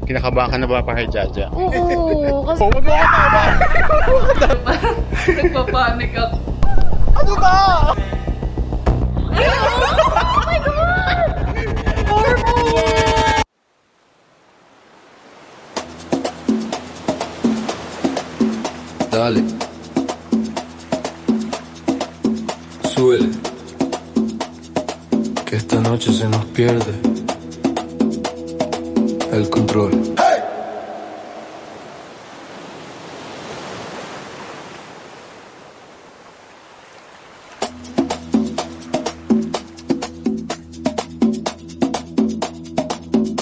Kinakabahan ka na ba pa kay Jaja? Oo, kasi Wag mo ka nagpapanik ako. Ano ba? Oh my God! Hormone! Dale. Súbele. Que esta noche se nos pierde el control.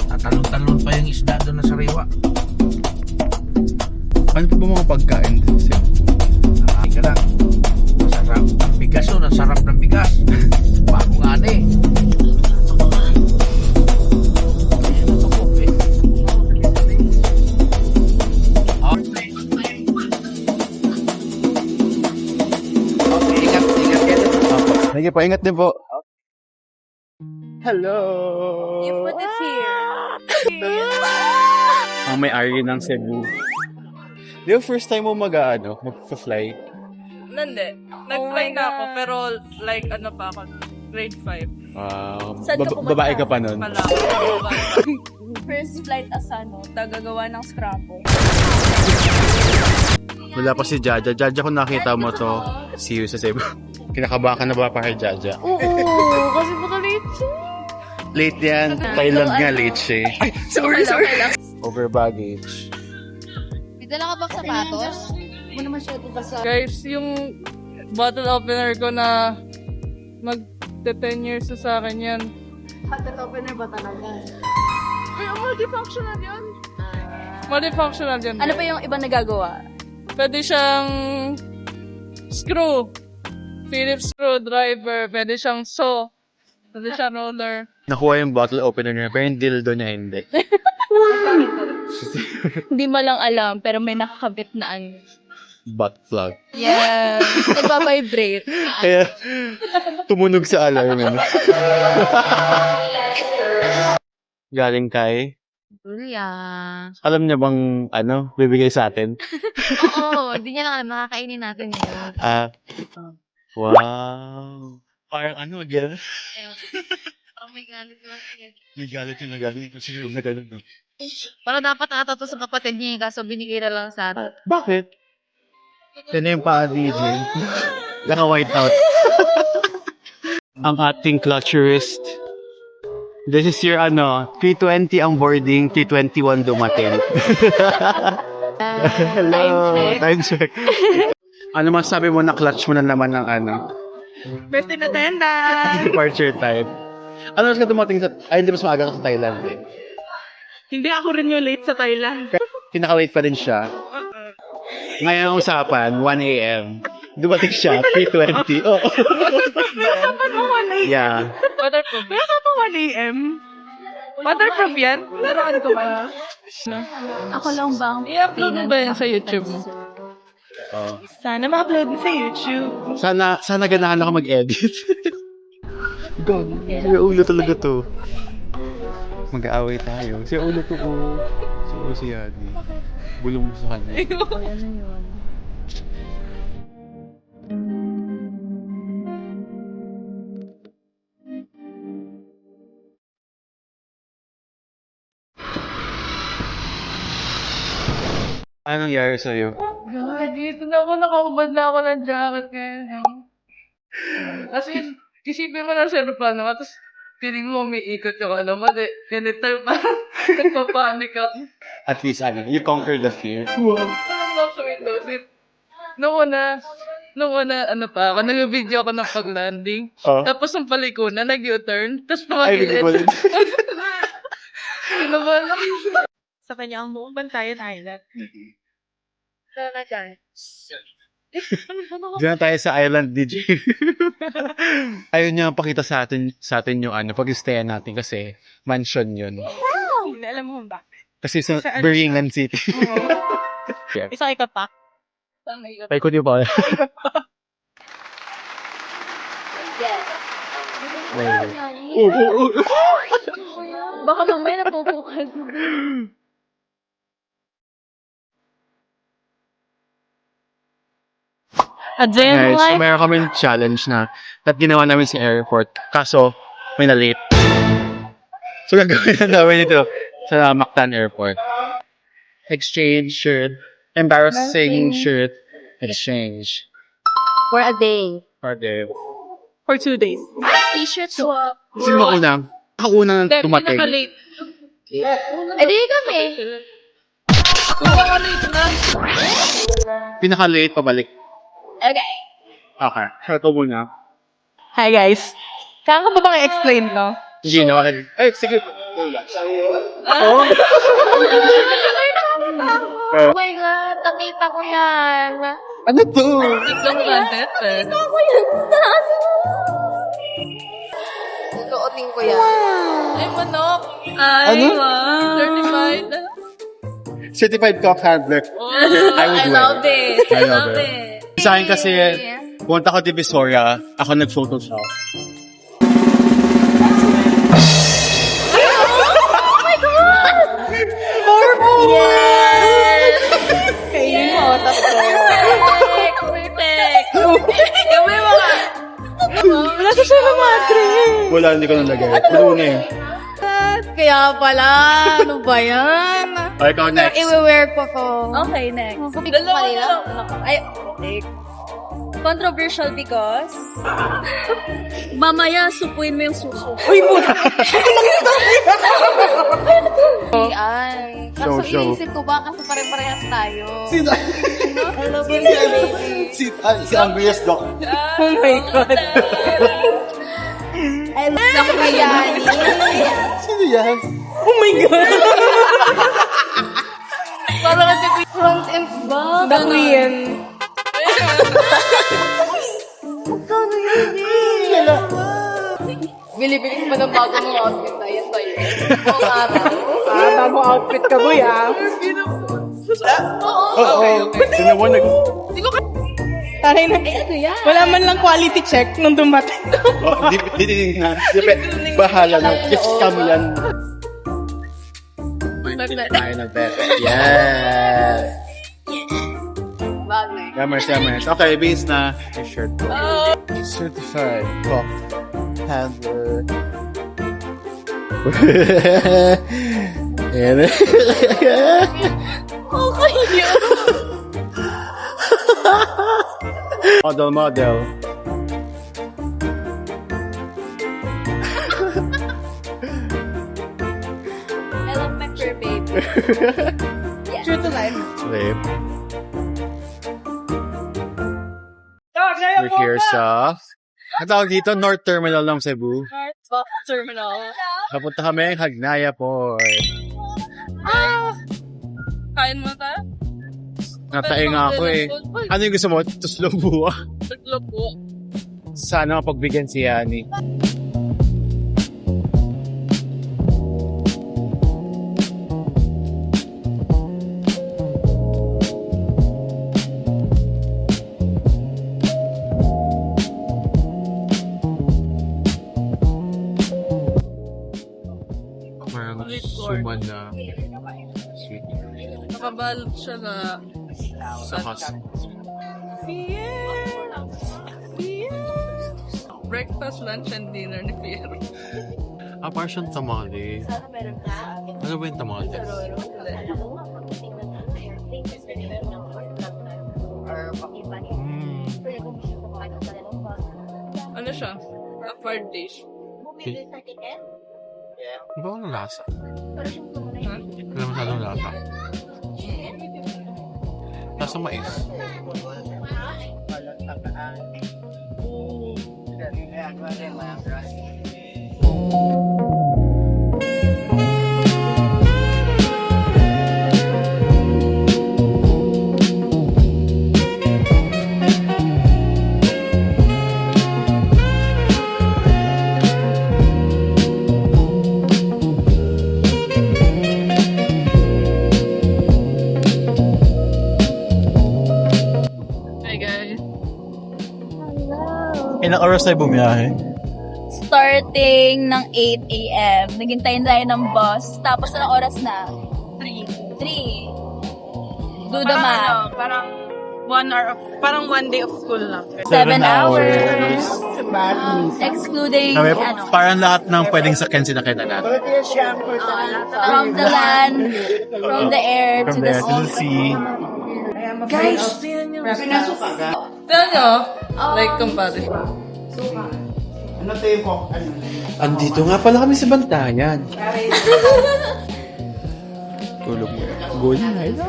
Tatalon-talon pa yung isda doon na sariwa. Ano pa ba mga pagkain din siya? Nakakain ka lang. Masarap ng bigas yun. Ang sarap ng bigas. Bago nga na eh. Ayan ang tukok eh. Ingat kayo. Sige, paingat din po. Hello! You put it here. Ang may-ari ng Cebu. Di ba first time mo mag-fly? Hindi. Nag-fly na ako, pero like, ano pa ako, grade 5. Saan ka pumunta? Babae ka pa nun. Malayo. First flight as tagagawa ng scrapbook. Wala pa si Jaja. Jaja, kung nakita mo to, see you sa Cebu. Kinakabahan ka na ba pa kay Jaja? Oo, kasi baka late siya. Late yan. Thailand nga late siya eh. Ay, sorry. Over baggage. May dala ka bang sapatos? Hindi mo naman siya basa. Guys, yung bottle opener ko na mag-10 years na sa akin yan. Bottle opener ba talaga? Kaya multifunctional yan. Multifunctional yan. Ano pa yung ibang nagagawa? Pwede siyang screw. Phillips screwdriver. Pwede siyang saw. Pwede siyang roller. Nakuha yung bottle opener niya, pero yung dildo niya hindi. Hindi mo lang alam, pero may nakakabit na ano. Butt plug. Yes! Nagpa-vibrate. Kaya, tumunog sa alarm yun. Galing kay, Julia. alam niya bang, bibigay sa atin? Oo, hindi niya lang alam. Makakainin natin yun. Wow. Parang again? Oh my God. May galit yung nagaling. Kasi yung nagaling, no? Parang dapat nata to sa kapatid niya, kaso binigay na lang sa atin. Bakit? Yan na yung pa-DJ. Naka-white out. Ang ating clutcherist. This is your 320 ang boarding, 321 dumating. Hello. Time check. Ano masabi mo na clutch mo na naman ng Best in attendance! departure time? Ano mas ka dumating hindi mas maaga ka sa Thailand eh. Hindi ako rin yung late sa Thailand. Pinaka-late pa rin siya. Ngayon ang usapan, 1 a.m. Dumating siya, 3:20. Oh. Yeah. Waterproof. Kaya ka pa 1 a.m. Waterproof yan? Laruan ko ba? Ako lang ba ang I-upload mo ba yan sa YouTube mo? Oh. Sana ma-upload mo sa YouTube. Sana ganahan ako mag-edit. God, si ulo talaga to. Mag-aaway tayo. Si ulo to oh. Si ulo si Yani. Bulong mo sa kanya. Anong nangyari sa'yo? God, dito na ako, nakaubad na ako ng jacket ngayon. Kasi, isipin mo na sa aeroplano, tapos feeling mo may ikot yung mali. Anytime parang nagpapanik ako. At least you conquered the fear. Parang lang sa window seat. Nung una, ako, nag-video ako ng pag-landing. Oh. Tapos ang palikunan, nag-U-turn. Tapos Ay, hindi ko pumagilid. din. Ano ba lang? Sa kanya ang buong bantayan island. Diyan tayo sa island, DJ. Ayun niya pakita sa atin yung pag-stayan natin kasi mansion yun. Hindi, alam mo ba? Kasi sa Beringan City. Isang ikapak. Paikot yung pa. Baka mamaya napupukal. Guys, so meron kami challenge na ginawa namin sa airport. Kaso, may na-late. So, gagawin na namin ito sa Mactan Airport. Exchange shirt. Embarrassing shirt. Exchange. For a day. For the... For 2 days. T-shirt swap. Sino unang? Ako unang tumating. Pinaka-late. Eh, di kami. Pinaka-late na. Pinaka-late, pabalik. Okay. Okay. So, ito muna. Hi guys. Kaya ka ba bang i-explain, no? Hindi na. Ay, sige. Oh my God, nakita ko yan. Ano to? Biglang content eh. Susuotin ko yan. Ay, manok. Ay, Ano? Certified. Certified cock handler. I would wear. it. I love it. Sa akin kasi, punta ko Divisoria, ako nag-photoshop. Kainin mo, tapos. Perfect. Kami mga. Wala sa siya na matre. Wala, hindi ko nalagay. Puro na eh. Kaya pala, ano ba yan? O, ikaw next. I-wear ko to. Okay, next. Dalawa na. Ay, controversial because mamaya supuin mo yung suso. Ay. Show, Kaso show. iniisip ko ba kasi pare-parehas tayo. Si Andreas Doc. Oh my God. Sa Korean. Sino yan? Oh my God. Parang kasi front and back. The Korean. Bili-bili mo ng bago mong outfit na yan tayo. Oo, araw. Bago outfit ka, boy, ah. Oo. Sino mo nag... Taray na. Wala man lang quality check nung dumating. Oh, di na. Bahala na. Kiss kami yan. Tayo ng bete. Yes! Bagay. Yammers. Okay, base na. Yung shirt ko. Certified cock handler. Yan. Okay yun. Model. I love my fur baby. True to life. Flip. We're here sa... Ang tawag dito, North Terminal ng Cebu. North Terminal. Napunta kami Hagnaya Port. Kain mo ta? Natae nga ako eh. Ano yung gusto mo? Tuslo buwa. Tatlo po. Sana mapagbigyan si Yani. Parang suman na sweet. Nakabalot siya na Sa husk. breakfast, lunch, and dinner ni Piero. Parang siyang tamale. Ano ba yung tamale? Ano siya? Acquired dish. Iba ko ng lasa. Ha? Wala masyadong lasa. Lasa mais. Hi guys. Ilang oras tayo bumiyahe? Starting ng 8 a.m. Naghintay tayo ng bus. Tapos anong oras na? 3. Do the math. Parang 1 hour, parang 1 day of school lang. 7 hours. Excluding, Kami, ano, parang lahat ng pwedeng sakyan sinakyan na natin. from the land, from the air, to From the there to the sea. sea. Tignan nyo, like comparison. Andito nga pala kami sa Bantayan. Tulog mo. Good night.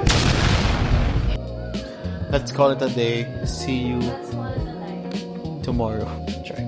Let's call it a day. See you tomorrow. Try.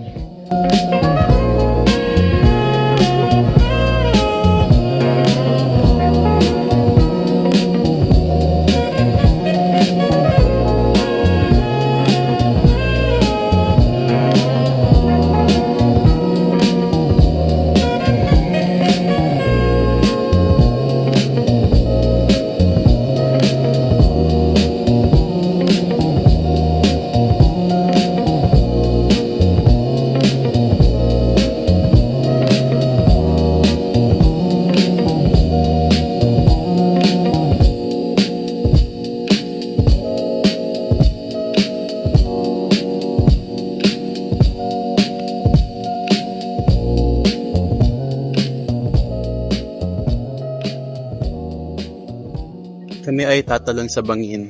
Kami ay tatalon sa bangin.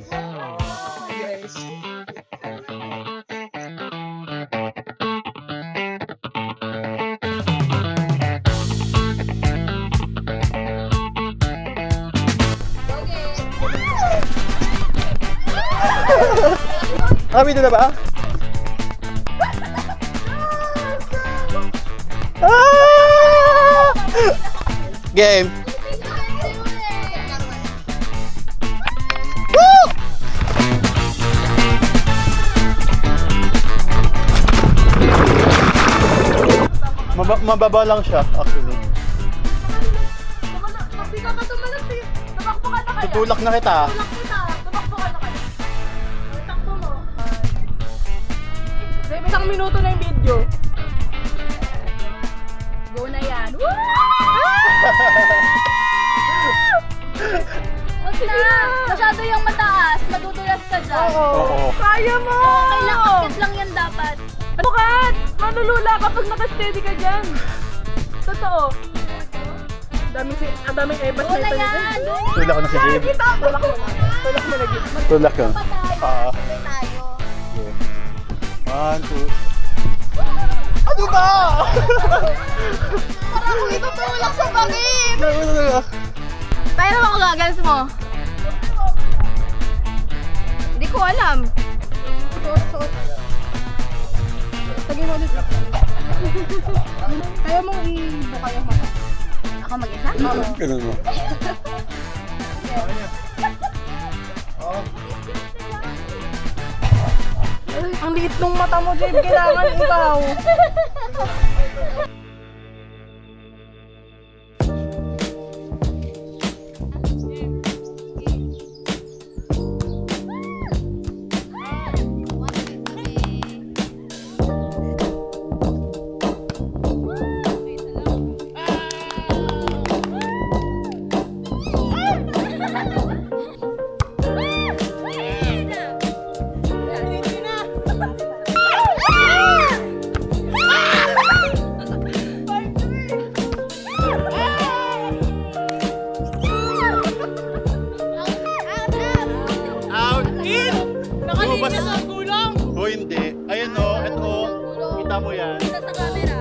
Kami na ba? Game. Mababa lang siya, actually. Hindi ka tumalak eh. Tumakbo ka na kaya. Tutulak na kita. Tumakbo ka na kaya. Takbo mo. Isang minuto na yung video. Go na yan. Woo! Wag na. Masyado yung mataas. Madudulas ka dyan. Oo. Kaya mo! Kailangan lang yan dapat. Bukat! Manulula kapag nakasteady ka dyan. Totoo. Ang daming ebas Go na na ito. yan. Tulak ko na si Gabe. Tulak mo na. Tulak mo na. Tulak ka. Tayo. Tuloy tayo. 1, 2. Ano ba? Parang kung itutulak sa bangin. Ano? Paano ako gagans mo? Hindi ko alam. Suot. Sagay mo ulit. Kaya mong ibuka yung mata. Ako mag-isa? Ganun mo. Ang liit nung mata mo, Jade. Kailangan ikaw. Out! In! Nakalinis sa gulong! O hindi. Ayun o. Ito. Kita mo yan. Sa camera.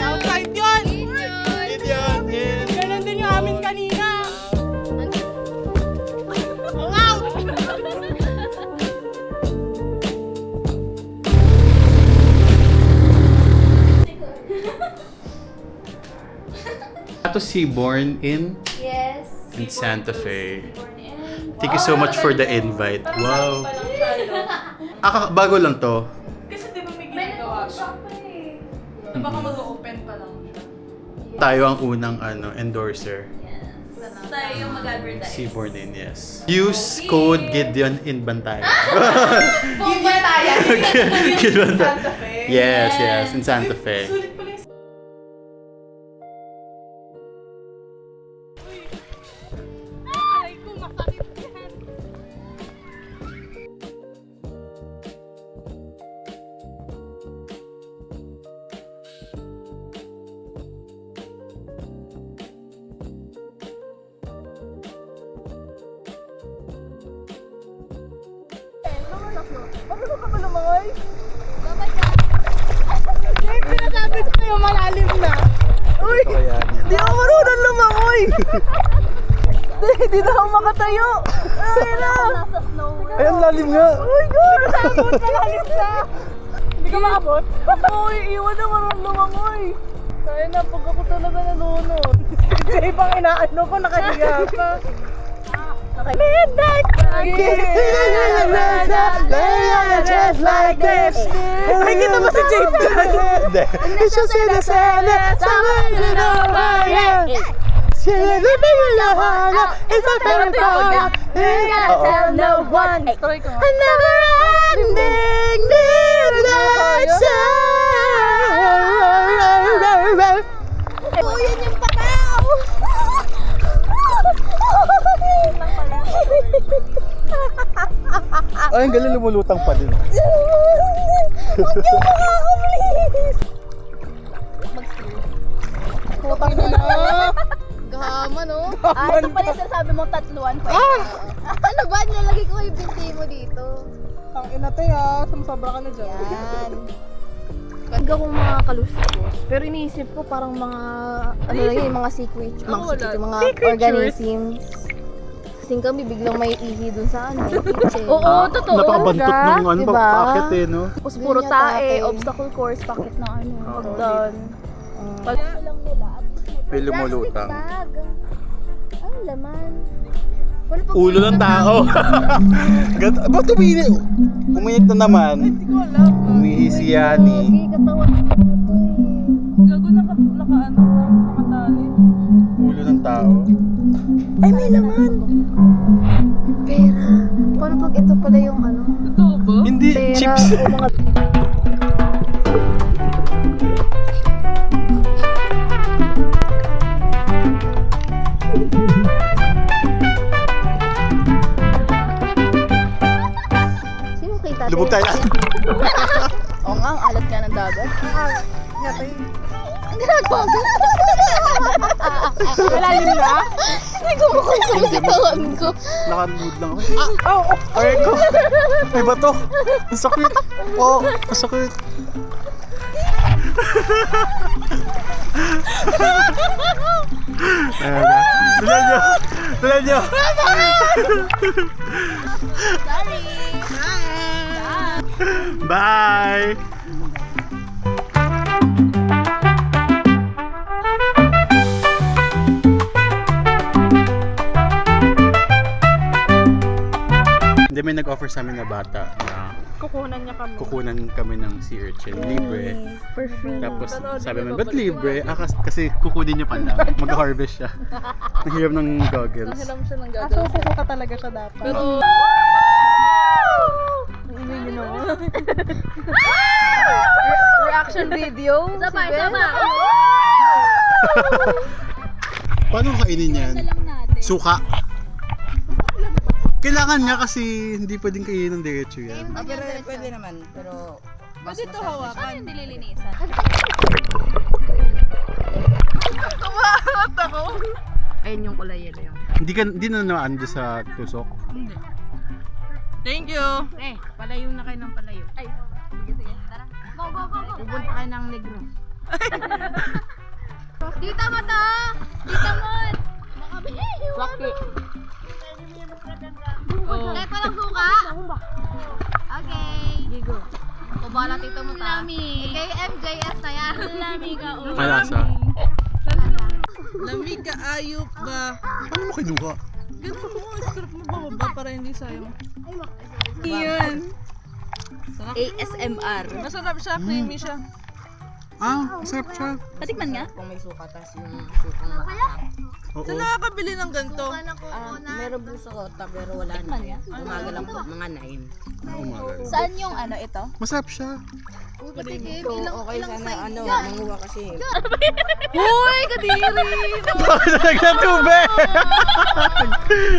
Outside yun! In yan. In. Ganon din yung amin kanina. Ang out! Ito si Born in Yes. Santa Fe. Thank you so much for the invite. Wow. Bago lang to. Kasi di ba may ginagawa siya? Baka mag-open pa lang siya. Tayo ang unang endorser. Tayo yung mag-advertise. Si Born in, yes. Use code Gideon in Bantayan. Gideon tayo! Gideon Santa Fe. Yes, in Santa Fe. Sulit pala yung... Aray ko, masakit yan. Marunong ka ba lumangoy? James, sinasabi ko sa'yo, malalim na. Uy, Ito kaya niya. di ako marunong lumangoy. Di na ako makatayo. Ay na. Ay, ang lalim nga. Uy, God, sabot, malalim na. Hindi ka makabot? Uy, iwan na marunong lumangoy. Kaya na, pag ako talaga nalunod. Kasi ibang inaano ko, nakahiga pa. Midnight just like this. Ay, kita ba si James Gunn? Hindi. It's just in the sand, someone you know about it. She's living in your heart, it's a favorite part. You gotta tell no one. A never-ending midnight sun. Oh, yun yung pataw! Ay, ang galing lumulutang pa din. Huwag niyo makakamulis! Putang na! Gahama, no? Ito pala yung sinasabi mong tatluan pa. Ano ba? Nilalagay ko yung binti mo dito. Ang ina tayo ah, sumusobra ka na dyan. Yan. Huwag akong mga kaluskos. Pero iniisip ko parang mga, ano lang yun, yung mga sea creatures. Mga organisms. Kasing kami biglang may ihi dun sa ano, beach eh. Oo, totoo. Napakabantot ng ano, Diba? bakit eh, no? Tapos Puro yun tae, yata, obstacle course, pakit ng ano. Pagdan. May lumulutang. Bag. Ano laman? Wala pa Ulo ng tao. Ba't uminit? Uminit na naman. Hindi ko alam. Umihi si Yani. Lagi katawan ko na to eh. Gago nakatali. Ulo ng tao. Ay, may laman! Pera. Paano pag ito pala yung ano? Totoo ba? Hindi, Pera chips. o mga... Sino kita? Lubog tayo lahat. Oo nga, ang alat nga ng dagat. Ang ginagawa ko. Malalim na? Hindi ko makontrol sa katawan ko. Naka-mood lang ako. Ay ko. May bato. Ang sakit. Oo, ang sakit. Ayan na. Tulan nyo. Tulan nyo. Bye. Hindi, may nag-offer sa amin na bata na kukunan kami ng sea urchin. Libre. For free. Tapos sabi naman, ba't libre? Kasi kukunin niya pala. Mag-harvest siya. Nahiram ng goggles. So, kukuha talaga siya dapat. Pero... Reaction video. Sabay, sabay. Paano kainin yan? Suka. Kailangan niya kasi hindi pwedeng kainin ng diretso yan. Pero pwede naman, pero Pwede ito hawakan. Saan yung nililinisan? Kumahat ako. ayun yung kulay yellow yung. Hindi na naman dyan sa tusok. Hindi. Thank you. Palayo na kayo ng palayo. Ay, sige, sige. Tara. Go, go, go, go. Pupunta kayo ng Negros. Tita mo to! Tita mo! Swaki. Oh. Kahit walang suka? Okay. Gigo. O bala tito mo ta. Lami. Kay MJS na yan. Lami ka. Malasa. Lamig ka ayop ba? Paano mo kinuha? Ganun mo ang strap mo bababa para hindi sayang. Iyan. ASMR. Masarap siya, creamy siya. Ah, sarap siya. Patikman nga. Kung may suka, tas yung sukang maangang. Oo. Saan nakakabili ng ganito? Meron din sa kota, pero wala na. Tikman nga. Umaga lang po, mga 9. Umaga. Saan yung ano ito? Masarap siya. So, okay sana, manguha kasi. Uy, kadiri! Talaga na tubig!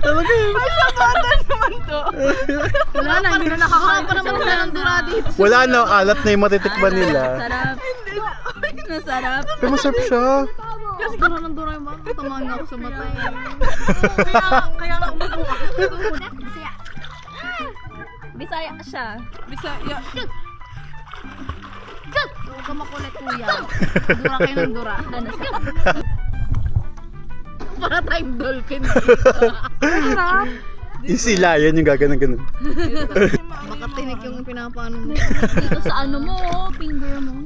Talaga yun. Wala na, hindi na nakakain pa naman sila ng dura dito. Wala na, alat na yung matitikman nila. Sarap. Masarap. Pero masarap siya. Kasi dura ng dura yung baka tamaan ako sa mata. Kaya nga umupo ako. Bisaya siya. Bisaya. Huwag ka makulit, kuya. Dura kayo ng dura. Ano siya? Para tayong dolphin. Yung sila, yan yung gaganon-ganon. Baka tinik yung pinapano mo. Dito sa ano mo, finger mo.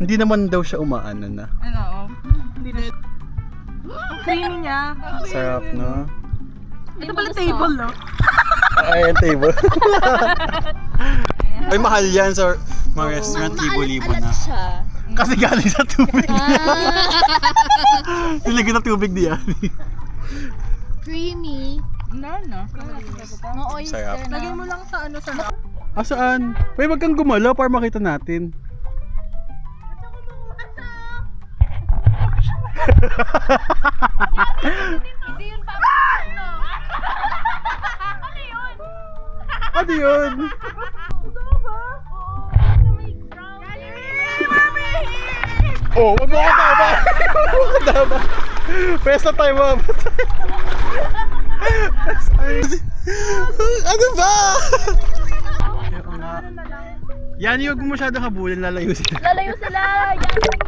Hindi naman daw siya umaano na. Ano? Hindi na. Ang creamy niya. Sarap, no? Ito pala table, no? Ay, ang table. Ay, mahal yan sa mga restaurant, libo-libo na. Siya. Kasi galing sa tubig. Nilagyan ng tubig niya. Creamy. No. No oyster Sarap. na. Lagay mo lang sa ano sa Ah, saan? Uy, wag kang gumalaw para makita natin. Hindi yun pa. Ano yun? Oh, wag mo katama! Wag mo katama! Pesta tayo mga bata. Ano ba? Yan, huwag mo masyadong habulin, lalayo sila. Lalayo sila. Yan.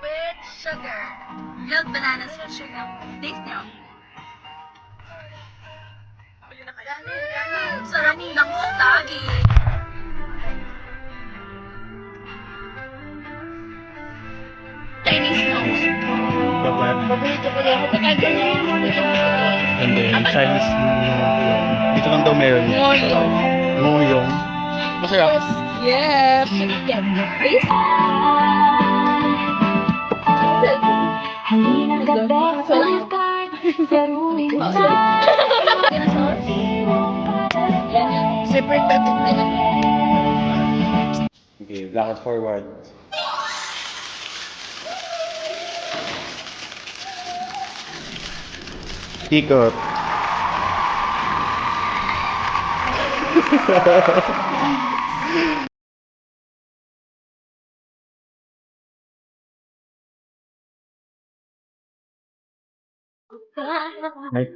With sugar. Milk bananas with sugar. Taste nyo. Sarap ng stagi. Chinese nose. Dapat. Paborito ko lang. Kapag And then, Chinese dito lang daw meron. Ngoyong. Masarap. Yes. Taste. Super tattoo. Okay, lakad forward. Ikot.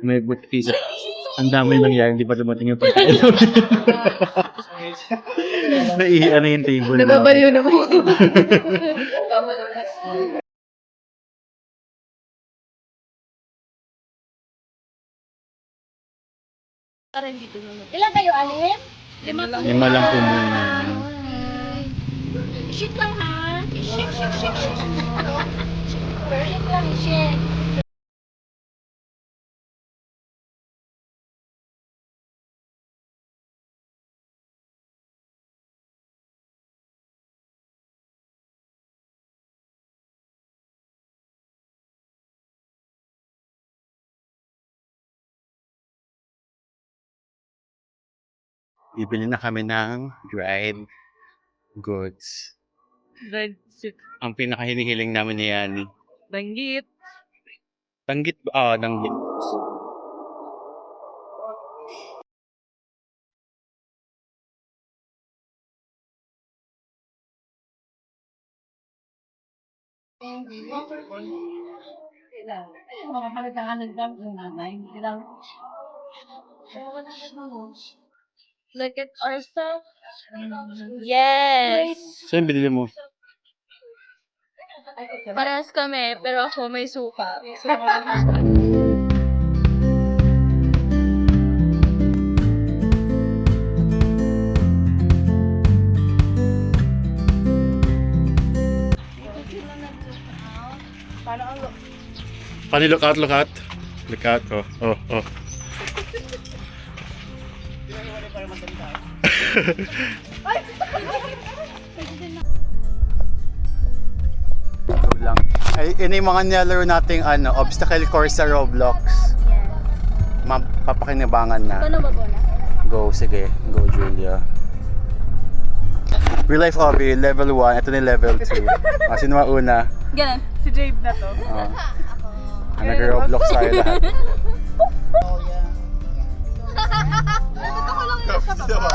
May buti sa. Ang dami nangyari, hindi pa dumating yung pagkain. Ano yung table na. Nababaliw naman. Ilan kayo, Alin? Lima lang po muna. Shit lang ha. Shit. Shit lang, shit. Bibili na kami ng dried goods. Red soup. Ang pinakahinihiling namin ni Yani. Danggit. Tanggit ba? Oo, tanggit. Look at our stuff. Yes! Saan binili mo? Parehas kami, pero ako may suka. Funny, look out, look out. Look out, oh, oh, oh. lang. Ay, yun yung mga nilalaro nating obstacle course sa Roblox. Papakinabangan na. Ito na ba na? Go, sige. Go, Julia. Real life hobby, level 1. Ito na yung level 2. Sino mauna? Ganun. Si Jade na to. Nag-Roblox tayo lahat. Ba't ako lang nasa baba?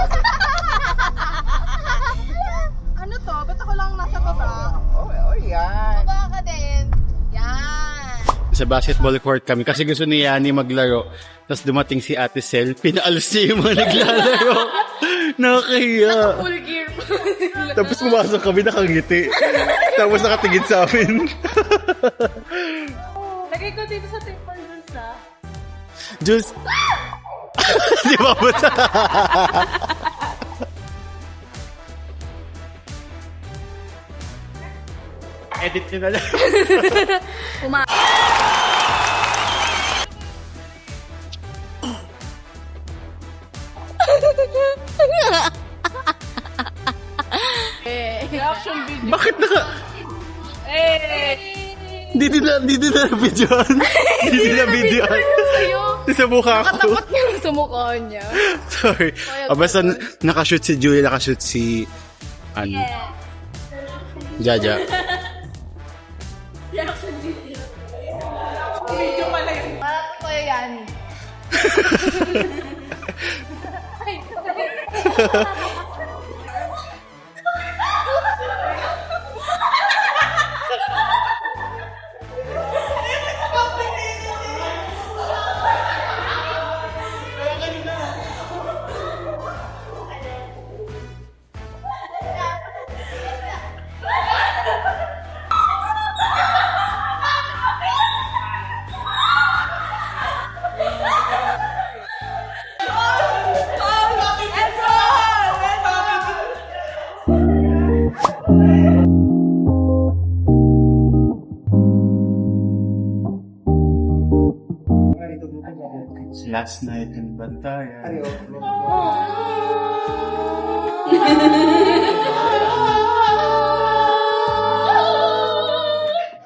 Ano to? Ba't ako lang nasa baba? yan. Baba ka din. Yan. Sa basketball court kami kasi gusto ni Yani maglaro. Tapos dumating si Ate Sel, pinaalis niya yung mga naglalaro. Nakakahiya. Full gear pa. Tapos pumasok kami nakangiti. Tapos nakatingin sa amin. Lagay ko dito sa temple dun sa... Jules! Di ba po Edit nyo na lang. Reaction video. Bakit naka... Hindi din na videoan. Hindi din na videoan. Sa mukha ko. Nakatakot niya sa mukha niya. Sorry. Basta nakashoot si Julie, nakashoot si... Jaja. Video pala yun. Parang ko yan. Last night in Bantayan.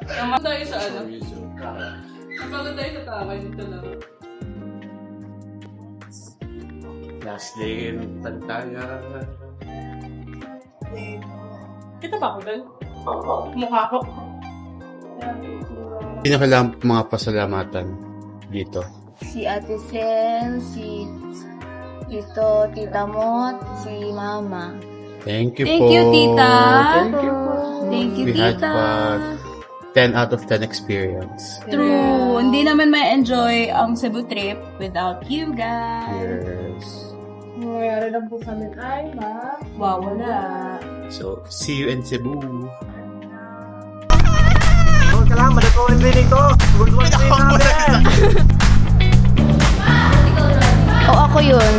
Naman tayo sa ano? Naman tayo sa takay nito lang. Last day in Bantayan. Kita ba ako dun? Mukha ko. Pinakalang mga pasalamatan dito. Si Ate Sen, si Tita Mot, si Mama. Thank you Thank po. you, Tita. Thank you po. Thank you, We had Tita. fun. 10 out of 10 experience. True. Hindi naman ma-enjoy ang Cebu trip without you guys. Yes. Mayroon lang po kami ay Wawala. So, see you in Cebu. O ako yun.